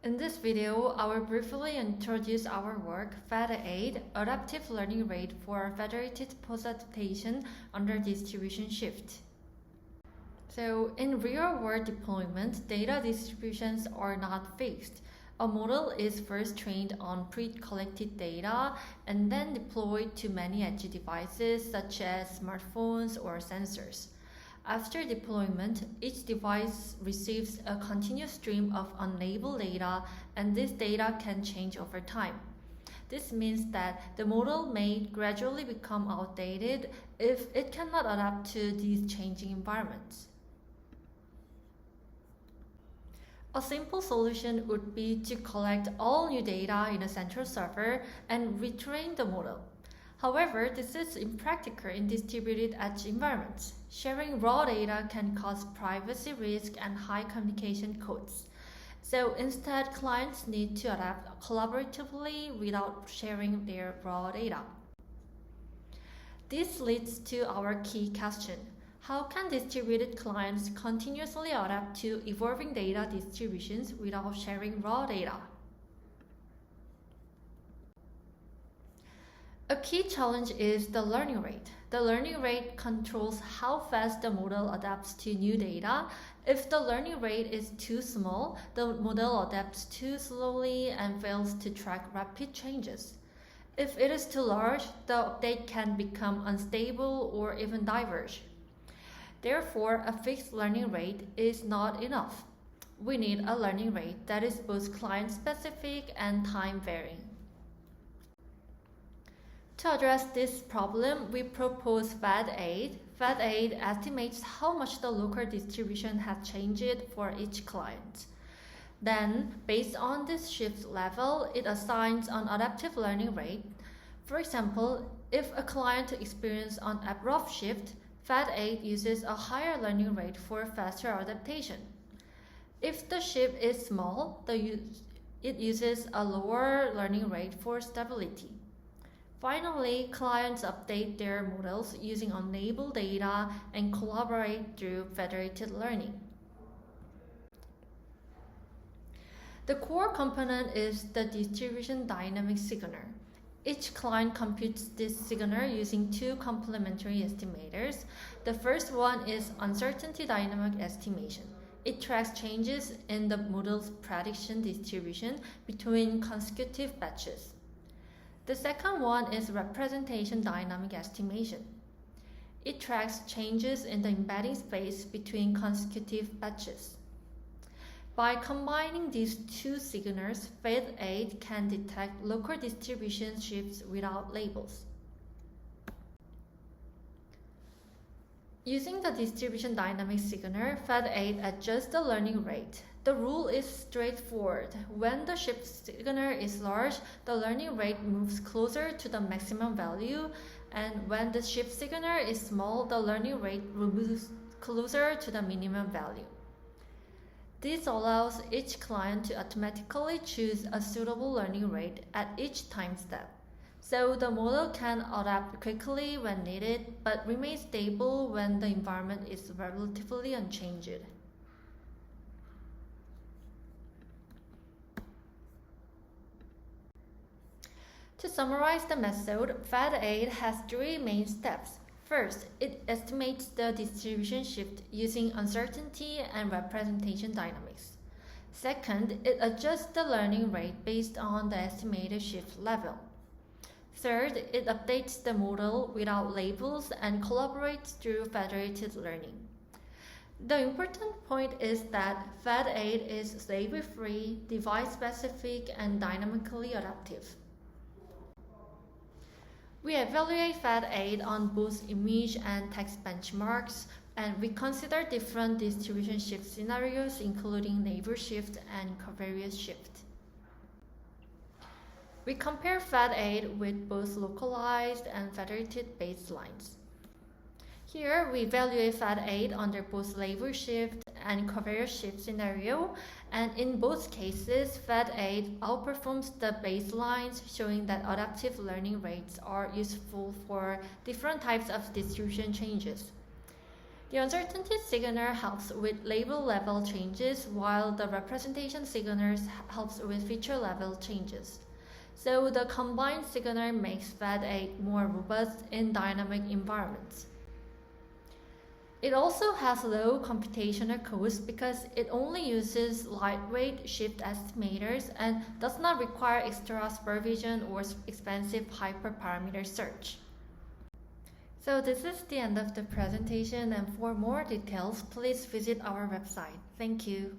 In this video, I will briefly introduce our work, Fed-ADE, Adaptive Learning Rate for Federated Post-adaptation under Distribution Shift. So, in real-world deployment, data distributions are not fixed. A model is first trained on pre-collected data and then deployed to many edge devices such as smartphones or sensors. After deployment, each device receives a continuous stream of unlabeled data, and this data can change over time. This means that the model may gradually become outdated if it cannot adapt to these changing environments. A simple solution would be to collect all new data in a central server and retrain the model. However, this is impractical in distributed edge environments. Sharing raw data can cause privacy risk and high communication costs. So instead, clients need to adapt collaboratively without sharing their raw data. This leads to our key question. How can distributed clients continuously adapt to evolving data distributions without sharing raw data? A key challenge is the learning rate. The learning rate controls how fast the model adapts to new data. If the learning rate is too small, the model adapts too slowly and fails to track rapid changes. If it is too large, the update can become unstable or even diverge. Therefore, a fixed learning rate is not enough. We need a learning rate that is both client-specific and time-varying. To address this problem, we propose Fed-ADE. Fed-ADE estimates how much the local distribution has changed for each client. Then, based on this shift level, it assigns an adaptive learning rate. For example, if a client experiences an abrupt shift, Fed-ADE uses a higher learning rate for faster adaptation. If the shift is small, it uses a lower learning rate for stability. Finally, clients update their models using unlabeled data and collaborate through federated learning. The core component is the distribution dynamic signaler. Each client computes this signaler using two complementary estimators. The first one is uncertainty dynamic estimation. It tracks changes in the model's prediction distribution between consecutive batches. The second one is representation dynamic estimation. It tracks changes in the embedding space between consecutive batches. By combining these two signals, Fed-ADE can detect local distribution shifts without labels. Using the distribution dynamic signaler, Fed-ADE adjusts the learning rate. The rule is straightforward. When the shift signaler is large, the learning rate moves closer to the maximum value, and when the shift signaler is small, the learning rate moves closer to the minimum value. This allows each client to automatically choose a suitable learning rate at each time step. So the model can adapt quickly when needed, but remain stable when the environment is relatively unchanged. To summarize the method, Fed-ADE has three main steps. First, it estimates the distribution shift using uncertainty and representation dynamics. Second, it adjusts the learning rate based on the estimated shift level. Third, it updates the model without labels and collaborates through federated learning. The important point is that Fed-ADE is slavery-free, device-specific, and dynamically adaptive. We evaluate Fed-ADE on both image and text benchmarks, and we consider different distribution shift scenarios, including label shift and covariance shift. We compare Fed-ADE with both localized and federated baselines. Here, we evaluate Fed-ADE under both label shift and covariance shift scenario, and in both cases, Fed-ADE outperforms the baselines, showing that adaptive learning rates are useful for different types of distribution changes. The uncertainty signer helps with label level changes, while the representation signer helps with feature level changes. So the combined signer makes Fed-ADE more robust in dynamic environments. It also has low computational cost because it only uses lightweight shift estimators and does not require extra supervision or expensive hyperparameter search. So this is the end of the presentation, and for more details, please visit our website. Thank you.